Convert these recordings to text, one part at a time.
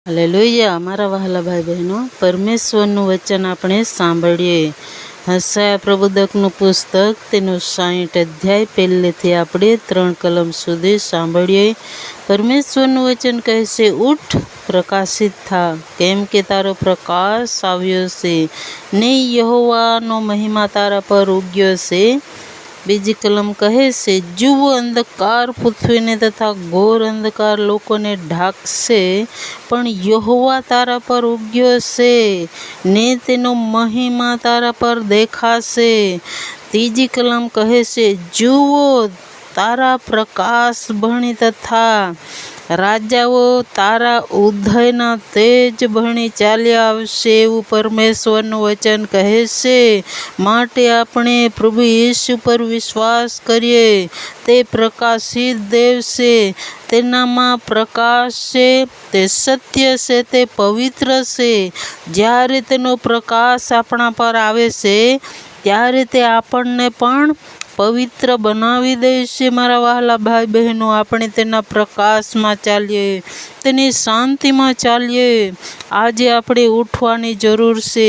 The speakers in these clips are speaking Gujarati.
હાલેલુયા અમારા વહાલા ભાઈ બહેનો, પરમેશ્વરનું વચન આપણે સાંભળીએ. હસાયા પ્રબોધકનું પુસ્તક તેનું 60 અધ્યાય પહેલેથી આપણે 3 કલમ સુધી સાંભળીએ. પરમેશ્વરનું વચન કહે છે, ઉઠ, પ્રકાશિત થા, કેમ કે તારો પ્રકાશ આવ્યો છે ને યહોવાનો મહિમા તારા પર ઉગ્યો છે. બીજી કલમ કહે છે, જુઓ, અંધકાર પૃથ્વીને તથા ઘોર અંધકાર લોકોને ઢાંકશે, પણ યહોવા તારા પર ઉગ્યો છે ને તેનો મહિમા તારા પર દેખાશે. ત્રીજી કલમ કહે છે, જુઓ, તારા પ્રકાશ ભણી તથા રાજાઓ તારા ઉદયના તેજ ભણી ચાલ્યા આવશે, એવું પરમેશ્વરનું વચન કહે છે. માટે આપણે પ્રભુ યેસુ પર વિશ્વાસ કરીએ. તે પ્રકાશિત દેવ છે, તેનામાં પ્રકાશ છે, તે સત્ય છે, તે પવિત્ર છે. જ્યારે તેનો પ્રકાશ આપણા પર આવે છે ત્યારે તે આપણને પણ પવિત્ર બનાવી દે છે. મારા વહાલા ભાઈ બહેનો, આપણે તેના પ્રકાશમાં ચાલીએ, તેની શાંતિમાં ચાલીએ. આજે આપણે ઉઠવાની જરૂર છે.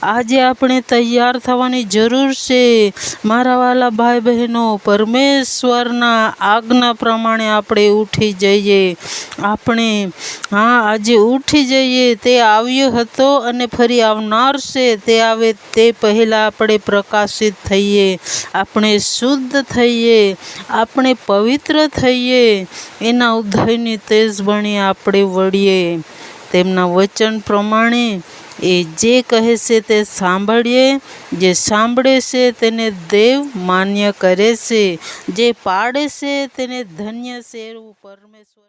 આજે આપણે તૈયાર થવાની જરૂર છે. મારા વહાલા ભાઈ બહેનો, પરમેશ્વરના આજ્ઞા પ્રમાણે આપણે ઉઠી જઈએ. આપણે આજે ઉઠી જઈએ. તે આવ્યો હતો અને ફરી આવનાર છે. તે આવે તે પહેલાં આપણે પ્રકાશિત થઈએ, આપણે શુદ્ધ થઈએ, આપણે પવિત્ર થઈએ, એના ઉદયની તેજ ભણી આપણે વળીએ. તેમના વચન પ્રમાણે એ જે કહે છે તે સાંભળીએ. જે સાંભળે છે તેને દેવ માન્ય કરે છે, જે પાડે છે તેને ધન્ય છે, એવું પરમેશ્વર